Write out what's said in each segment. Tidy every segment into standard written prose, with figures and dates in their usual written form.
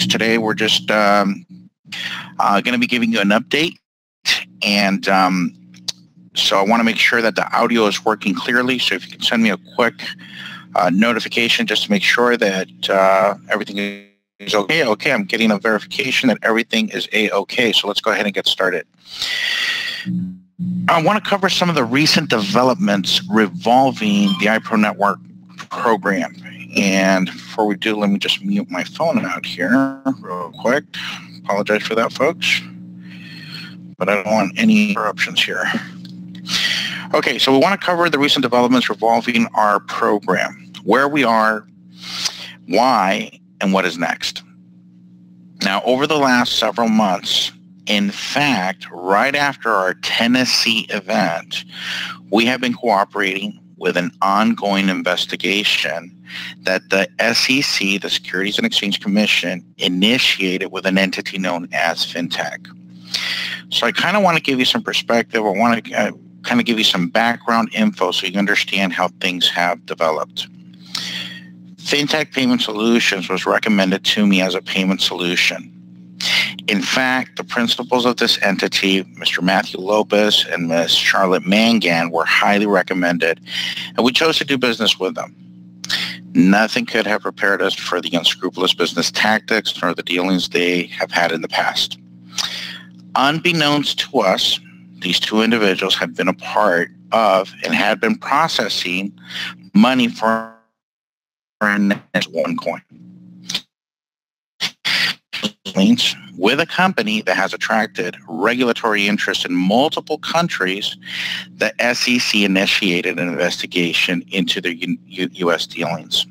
Today we're just going to be giving you an update, and so I want to make sure that the audio is working clearly. So if you can send me a quick notification just to make sure that everything is okay. Okay, I'm getting a verification that everything is A-okay. So let's go ahead and get started. I want to cover some of the recent developments revolving the iProNetwork program. And before we do, let me just mute my phone out here real quick. Apologize for that, folks. But I don't want any interruptions here. Okay, so we want to cover the recent developments revolving our program, where we are, why, and what is next. Now, over the last several months, in fact, right after our Tennessee event, we have been cooperating with an ongoing investigation that the SEC, the Securities and Exchange Commission, initiated with an entity known as FinTech. So I kind of want to give you some perspective. I want to kind of give you some background info so you can understand how things have developed. FinTech Payment Solutions was recommended to me as a payment solution. In fact, the principals of this entity, Mr. Matthew Lopez and Ms. Charlotte Mangan, were highly recommended, and we chose to do business with them. Nothing could have prepared us for the unscrupulous business tactics nor the dealings they have had in the past. Unbeknownst to us, these two individuals had been a part of and had been processing money for OneCoin with a company that has attracted regulatory interest in multiple countries. The SEC initiated an investigation into their U.S. dealings.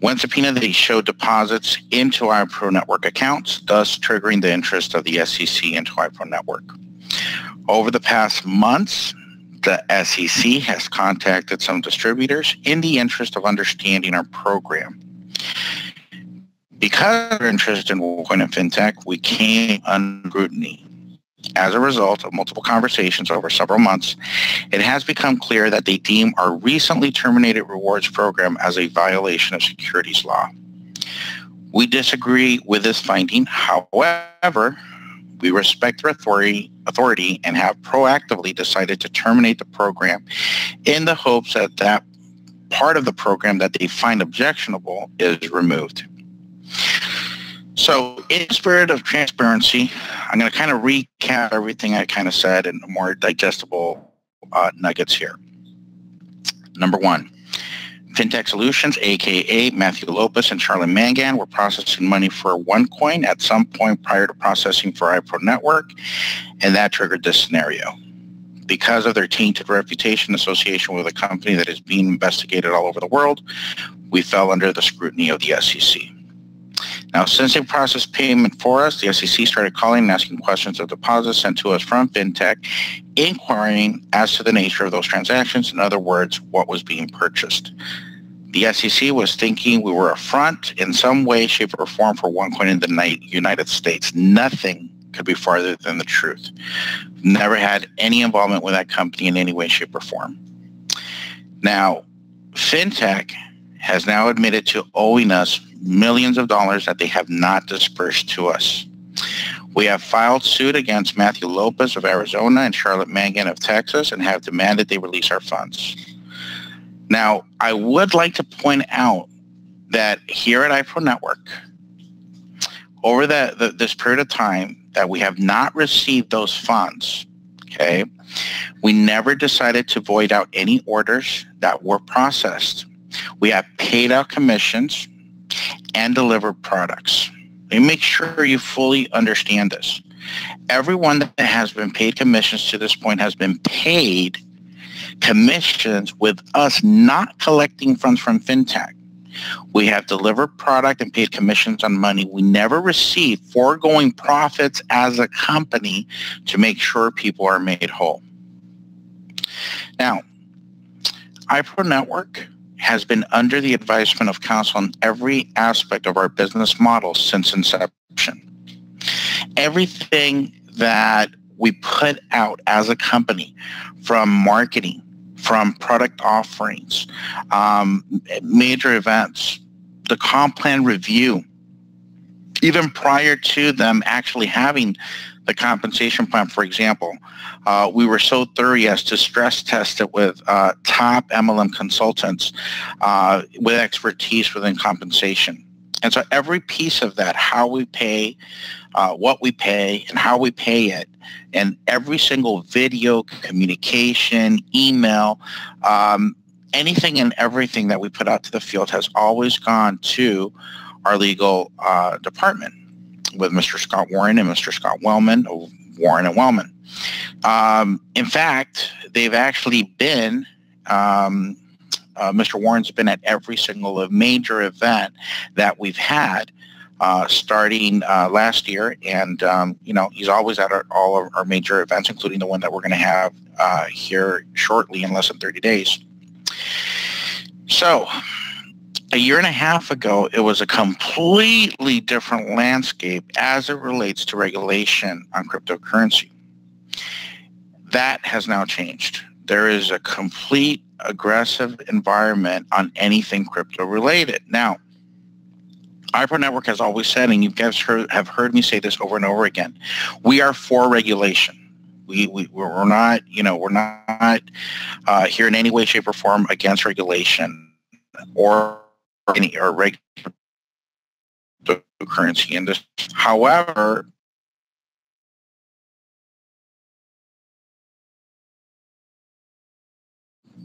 When subpoenaed, they showed deposits into iProNetwork accounts, thus triggering the interest of the SEC into iProNetwork. Over the past months, the SEC has contacted some distributors in the interest of understanding our program. Because of our interest in OneCoin and FinTech, we came under scrutiny. As a result of multiple conversations over several months, it has become clear that they deem our recently terminated rewards program as a violation of securities law. We disagree with this finding. However, we respect their authority and have proactively decided to terminate the program in the hopes that that part of the program that they find objectionable is removed. So in the spirit of transparency, I'm going to kind of recap everything I kind of said in more digestible nuggets here. Number one, FinTech Solutions, a.k.a. Matthew Lopez and Charlotte Mangan, were processing money for OneCoin at some point prior to processing for iProNetwork, and that triggered this scenario. Because of their tainted reputation association with a company that is being investigated all over the world, we fell under the scrutiny of the SEC. Now, since they processed payment for us, the SEC started calling and asking questions of deposits sent to us from FinTech, inquiring as to the nature of those transactions. In other words, what was being purchased. The SEC was thinking we were a front in some way, shape, or form for OneCoin in the United States. Nothing could be farther than the truth. Never had any involvement with that company in any way, shape, or form. Now, FinTech has now admitted to owing us millions of dollars that they have not dispersed to us. We have filed suit against Matthew Lopez of Arizona and Charlotte Mangan of Texas and have demanded they release our funds. Now, I would like to point out that here at iProNetwork, over this period of time that we have not received those funds, okay, we never decided to void out any orders that were processed. We have paid out commissions and delivered products. Let me make sure you fully understand this. Everyone that has been paid commissions to this point has been paid commissions with us not collecting funds from FinTech. We have delivered product and paid commissions on money. We never received foregoing profits as a company to make sure people are made whole. Now, iProNetwork has been under the advisement of counsel on every aspect of our business model since inception. Everything that we put out as a company, from marketing, from product offerings, major events, the comp plan review, even prior to them actually having the compensation plan, for example, we were so thorough as to stress test it with top MLM consultants with expertise within compensation. And so every piece of that, how we pay, what we pay, and how we pay it, and every single video, communication, email, anything and everything that we put out to the field has always gone to our legal department with Mr. Scott Warren and Mr. Scott Wellman, Warren and Wellman. In fact, they've actually been, Mr. Warren's been at every single major event that we've had starting last year, and he's always at all of our major events, including the one that we're going to have here shortly in less than 30 days. So a year and a half ago, it was a completely different landscape as it relates to regulation on cryptocurrency. That has now changed. There is a complete aggressive environment on anything crypto related. Now, iProNetwork has always said, and you guys have heard me say this over and over again, we are for regulation. We're not, we're not here in any way, shape, or form against regulation or regular currency industry. However,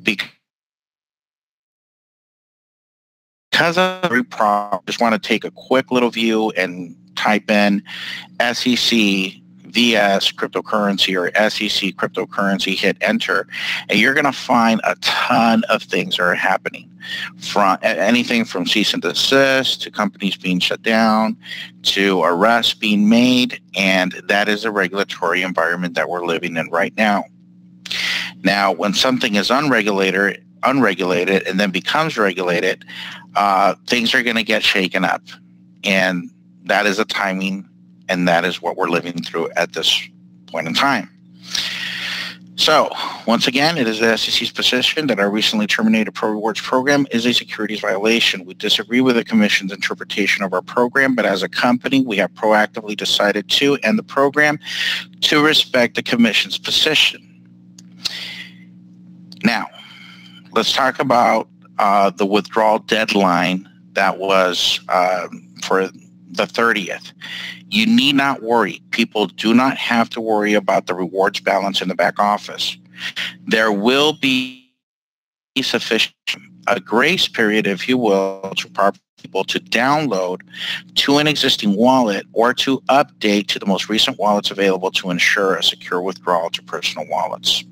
because of every problem, just want to take a quick little view and type in SEC VS cryptocurrency or SEC cryptocurrency, hit enter, and you're going to find a ton of things that are happening, from anything from cease and desist to companies being shut down to arrests being made, and that is a regulatory environment that we're living in right now. Now, when something is unregulated and then becomes regulated, things are going to get shaken up, and that is a timing, and that is what we're living through at this point in time. So, once again, it is the SEC's position that our recently terminated Pro Rewards program is a securities violation. We disagree with the Commission's interpretation of our program, but as a company, we have proactively decided to end the program to respect the Commission's position. Now, let's talk about the withdrawal deadline that was for the 30th. You need not worry. People do not have to worry about the rewards balance in the back office. There will be sufficient, a grace period, if you will, to people to download to an existing wallet or to update to the most recent wallets available to ensure a secure withdrawal to personal wallets.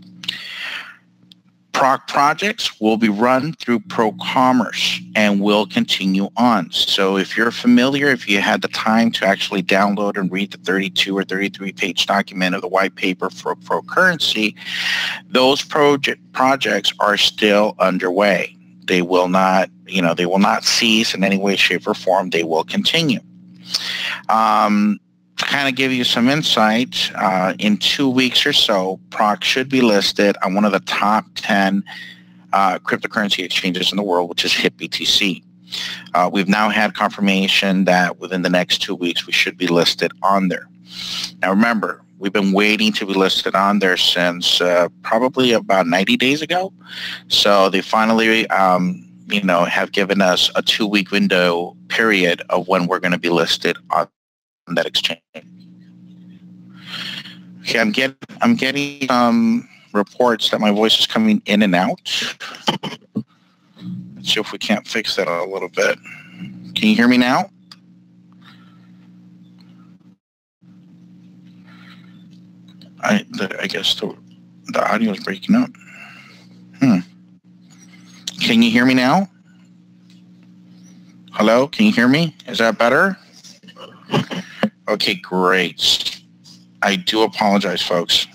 Projects will be run through ProCommerce and will continue on. So if you're familiar, if you had the time to actually download and read the 32 or 33 page document of the white paper for ProCurrency, those projects are still underway. They will not, they will not cease in any way, shape, or form. They will continue. To kind of give you some insight, in 2 weeks or so, PROC should be listed on one of the top 10 cryptocurrency exchanges in the world, which is HitBTC. We've now had confirmation that within the next 2 weeks, we should be listed on there. Now, remember, we've been waiting to be listed on there since probably about 90 days ago. So they finally, have given us a 2-week window period of when we're going to be listed on that exchange. Okay, I'm getting reports that my voice is coming in and out. Let's see if we can't fix that a little bit. Can you hear me now? I guess the audio is breaking up. Can you hear me now? Hello, can you hear me? Is that better? Okay, great. I do apologize, folks.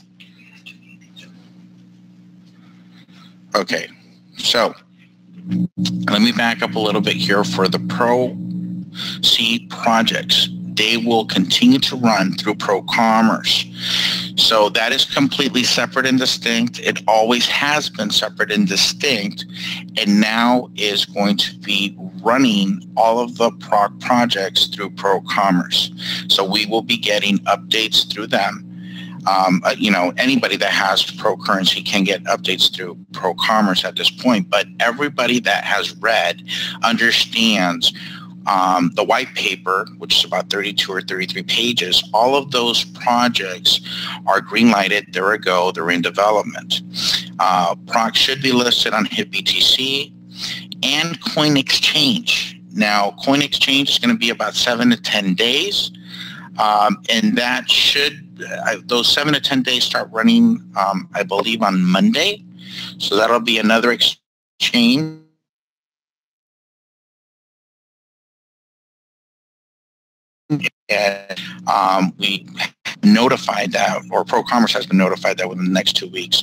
Okay, so let me back up a little bit here for the Pro C projects. they will continue to run through ProCommerce. So that is completely separate and distinct. It always has been separate and distinct, and now is going to be running all of the projects through ProCommerce. So we will be getting updates through them. Anybody that has ProCurrency can get updates through ProCommerce at this point, but everybody that has read understands the white paper, which is about 32 or 33 pages. All of those projects are green-lighted. They're a go. They're in development. Proc should be listed on HitBTC and Coin Exchange. Now, Coin Exchange is going to be about 7 to 10 days, and that should those 7 to 10 days start running, I believe, on Monday. So that'll be another exchange. And we notified that, or ProCommerce has been notified that within the next 2 weeks,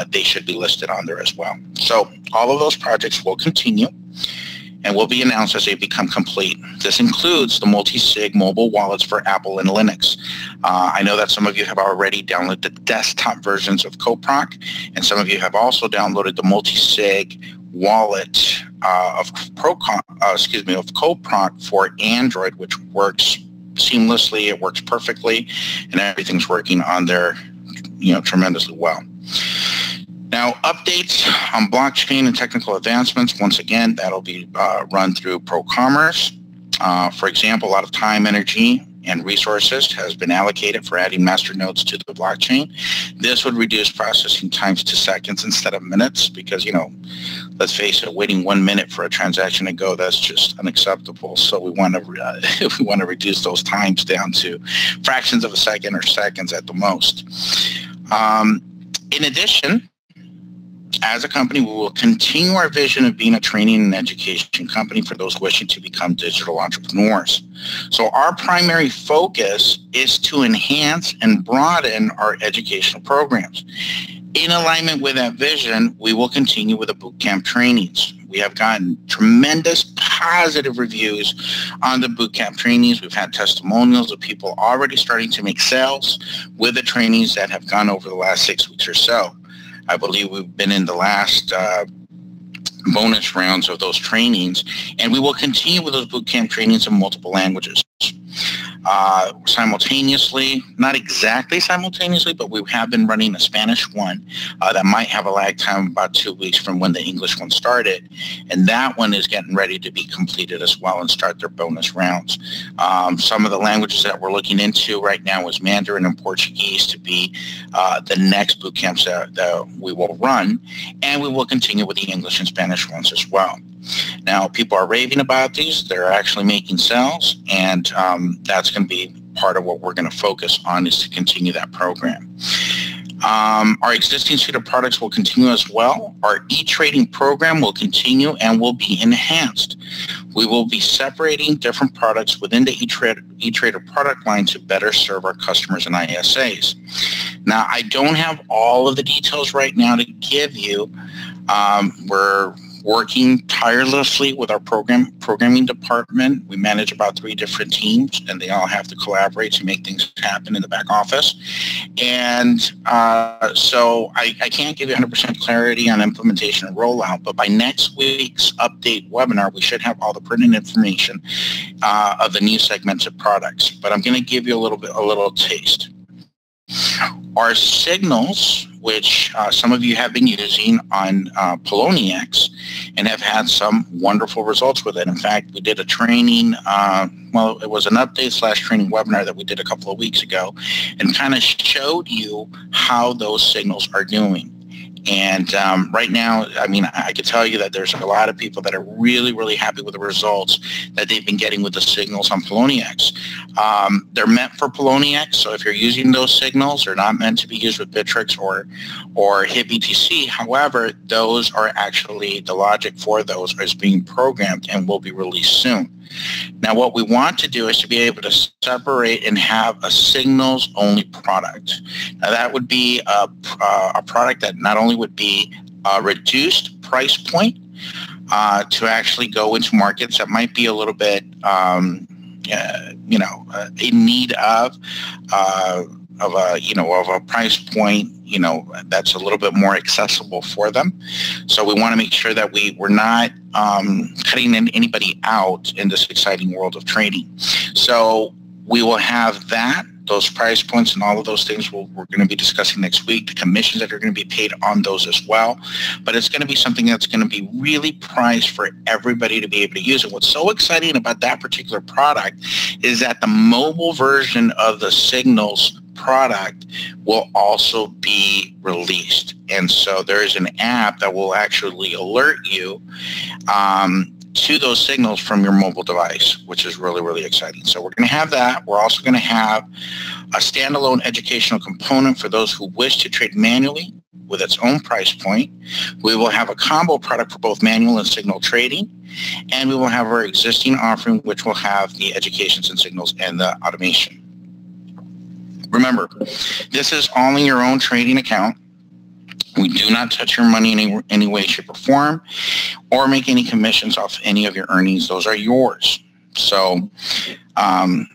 they should be listed on there as well. So all of those projects will continue and will be announced as they become complete. This includes the multi-sig mobile wallets for Apple and Linux. I know that some of you have already downloaded the desktop versions of Coproc, and some of you have also downloaded the multi-sig wallet of Coproc for Android, which works seamlessly. It works perfectly, and everything's working on there, tremendously well. Now, updates on blockchain and technical advancements, once again, that'll be run through ProCommerce. For example, a lot of time, energy, and resources has been allocated for adding master nodes to the blockchain. This would reduce processing times to seconds instead of minutes because, let's face it, waiting 1 minute for a transaction to go, that's just unacceptable. So we want to reduce those times down to fractions of a second or seconds at the most. In addition, as a company, we will continue our vision of being a training and education company for those wishing to become digital entrepreneurs. So our primary focus is to enhance and broaden our educational programs. In alignment with that vision, we will continue with the bootcamp trainings. We have gotten tremendous positive reviews on the bootcamp trainings. We've had testimonials of people already starting to make sales with the trainings that have gone over the last 6 weeks or so. I believe we've been in the last bonus rounds of those trainings, and we will continue with those bootcamp trainings in multiple languages. Simultaneously, not exactly simultaneously, but we have been running a Spanish one that might have a lag time of about 2 weeks from when the English one started, and that one is getting ready to be completed as well and start their bonus rounds. Some of the languages that we're looking into right now is Mandarin and Portuguese to be the next boot camps that we will run, and we will continue with the English and Spanish ones as well. Now, people are raving about these. They're actually making sales, and that's going to be part of what we're going to focus on, is to continue that program. Our existing suite of products will continue as well. Our e-trading program will continue and will be enhanced. We will be separating different products within the e-trader product line to better serve our customers and ISAs. Now, I don't have all of the details right now to give you. We're working tirelessly with our programming department. We manage about 3 different teams, and they all have to collaborate to make things happen in the back office. And so I can't give you 100% clarity on implementation and rollout, but by next week's update webinar, we should have all the printed information of the new segmented products. But I'm going to give you a little taste. Our signals, which some of you have been using on Poloniex and have had some wonderful results with it. In fact, we did a training, it was an update/training webinar that we did a couple of weeks ago, and kind of showed you how those signals are doing. And right now, I mean, I can tell you that there's a lot of people that are really, really happy with the results that they've been getting with the signals on Poloniex. They're meant for Poloniex, so if you're using those signals, they're not meant to be used with Bittrex or HitBTC. However, those are actually, the logic for those is being programmed and will be released soon. Now, what we want to do is to be able to separate and have a signals-only product. Now, that would be a product that not only would be a reduced price point to actually go into markets that might be a little bit in need of a price point, that's a little bit more accessible for them. So we want to make sure that we're not cutting anybody out in this exciting world of trading. So we will have those price points and all of those things we're going to be discussing next week, the commissions that are going to be paid on those as well. But it's going to be something that's going to be really priced for everybody to be able to use it. What's so exciting about that particular product is that the mobile version of the Signals product will also be released. And so there is an app that will actually alert you to those signals from your mobile device, which is really, really exciting. So we're going to have that. We're also going to have a standalone educational component for those who wish to trade manually with its own price point. We will have a combo product for both manual and signal trading. And we will have our existing offering, which will have the educations and signals and the automation. Remember, this is all in your own trading account. We do not touch your money in any way, shape, or form, or make any commissions off any of your earnings. Those are yours. So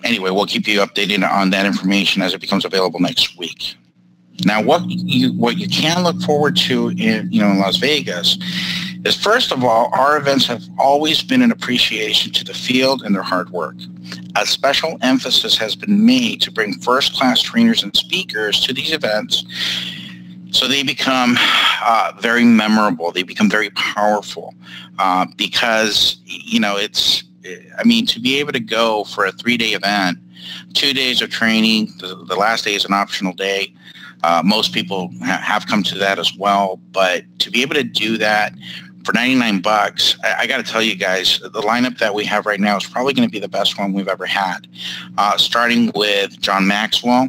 anyway, we'll keep you updated on that information as it becomes available next week. Now, what you can look forward to in Las Vegas is, first of all, our events have always been an appreciation to the field and their hard work. A special emphasis has been made to bring first-class trainers and speakers to these events, so they become very memorable. They become very powerful because, to be able to go for a 3-day event, 2 days of training, the last day is an optional day. Most people have come to that as well. But to be able to do that for $99, I got to tell you guys, the lineup that we have right now is probably going to be the best one we've ever had. Starting with John Maxwell,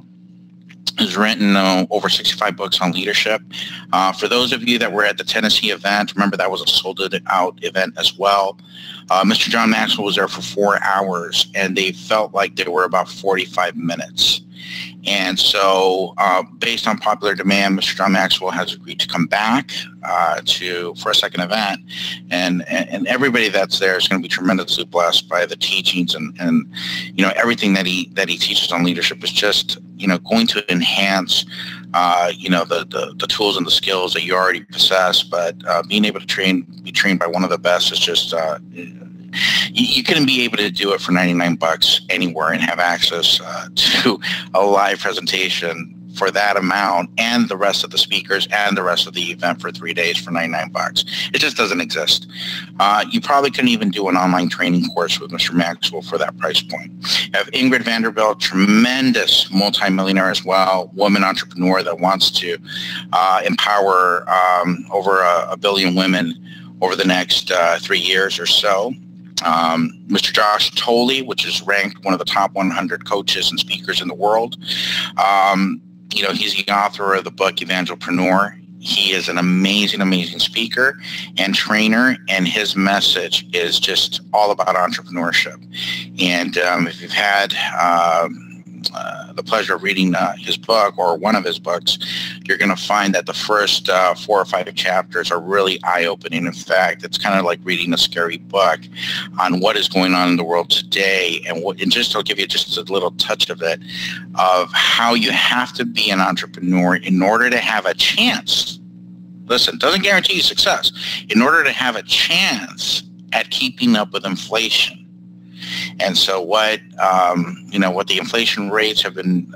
who's written over 65 books on leadership. For those of you that were at the Tennessee event, remember that was a sold-out event as well. Mr. John Maxwell was there for 4 hours, and they felt like they were about 45 minutes. And so based on popular demand, Mr. John Maxwell has agreed to come back for a second event. And everybody that's there is going to be tremendously blessed by the teachings and everything that he teaches on leadership is just, going to enhance, the tools and the skills that you already possess. But being able to be trained by one of the best is just, you couldn't be able to do it for $99 anywhere and have access to a live presentation for that amount and the rest of the speakers and the rest of the event for 3 days for $99. It just doesn't exist. You probably couldn't even do an online training course with Mr. Maxwell for that price point. You have Ingrid Vanderbilt, tremendous multimillionaire as well, woman entrepreneur that wants to empower over a billion women over the next 3 years or so. Mr. Josh Tolley, which is ranked one of the top 100 coaches and speakers in the world. He's the author of the book Evangelpreneur. He is an amazing, amazing speaker and trainer, and his message is just all about entrepreneurship. And if you've had the pleasure of reading his book or one of his books, you're going to find that the first 4 or 5 chapters are really eye-opening. In fact, it's kind of like reading a scary book on what is going on in the world today, and just to give you just a little touch of it, of how you have to be an entrepreneur in order to have a chance. Listen, doesn't guarantee you success. In order to have a chance at keeping up with inflation. And so what the inflation rates have been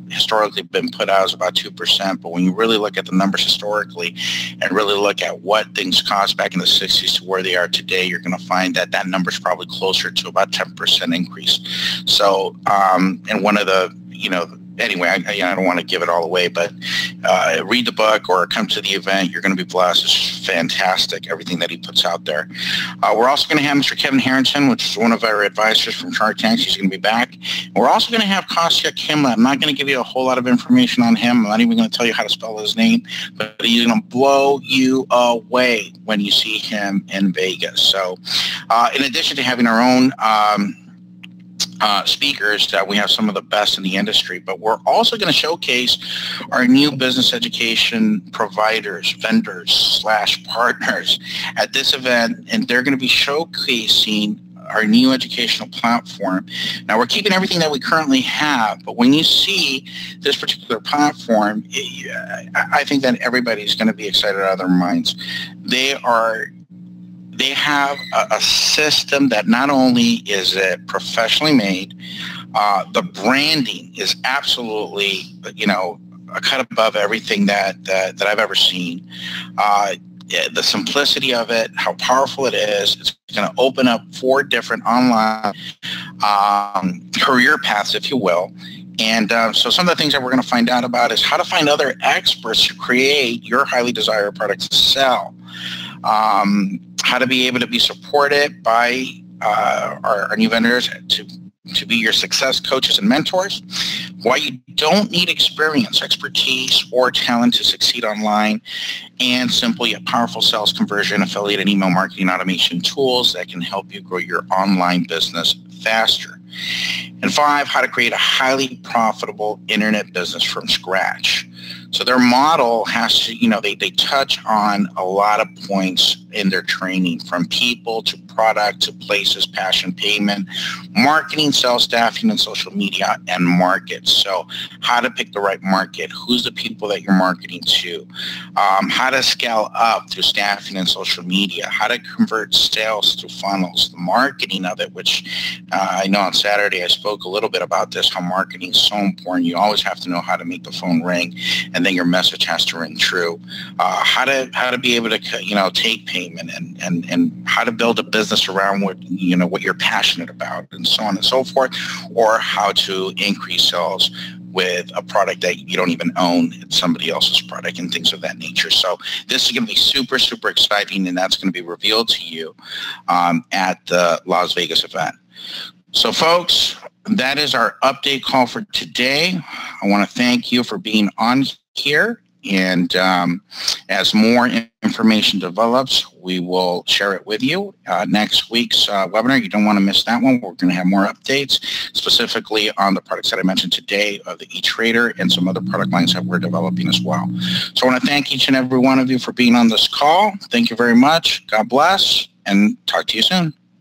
historically been put out is about 2%. But when you really look at the numbers historically and really look at what things cost back in the 60s to where they are today, you're going to find that number is probably closer to about 10% increase. So, and one of the, anyway, I don't want to give it all away, but read the book or come to the event. You're going to be blessed. It's fantastic, everything that he puts out there. We're also going to have Mr. Kevin Harrington, which is one of our advisors from Shark Tanks. He's going to be back. We're also going to have Kostya Kimla. I'm not going to give you a whole lot of information on him. I'm not even going to tell you how to spell his name, but he's going to blow you away when you see him in Vegas. So in addition to having our own speakers, that we have some of the best in the industry, but we're also going to showcase our new business education providers, vendors / partners at this event, and they're going to be showcasing our new educational platform. Now, we're keeping everything that we currently have, but when you see this particular platform, I think that everybody's going to be excited out of their minds. They have a system that not only is it professionally made, the branding is absolutely, a cut above everything that I've ever seen. The simplicity of it, how powerful it is. It's going to open up 4 different online career paths, if you will. And so some of the things that we're going to find out about is how to find other experts to create your highly desired products to sell. How to be able to be supported by our new vendors to be your success coaches and mentors. Why you don't need experience, expertise, or talent to succeed online, and simply a powerful sales conversion, affiliate, and email marketing automation tools that can help you grow your online business faster. And 5, how to create a highly profitable internet business from scratch. So their model has to, they touch on a lot of points in their training, from people to product to places, passion, payment, marketing, sales, staffing, and social media, and markets. So how to pick the right market, who's the people that you're marketing to, how to scale up through staffing and social media, how to convert sales through funnels, the marketing of it, which I know on Saturday I spoke a little bit about this, how marketing is so important. You always have to know how to make the phone ring, and then your message has to ring true. How to be able to take payment, and how to build a business around what you're passionate about, and so on and so forth, or how to increase sales with a product that you don't even own. It's somebody else's product, and things of that nature. So this is going to be super, super exciting, and that's going to be revealed to you at the Las Vegas event. So folks, that is our update call for today. I want to thank you for being on here. And as more information develops, we will share it with you. Next week's webinar, you don't want to miss that one. We're going to have more updates specifically on the products that I mentioned today of the e-trader and some other product lines that we're developing as well. So I want to thank each and every one of you for being on this call. Thank you very much. God bless, and talk to you soon.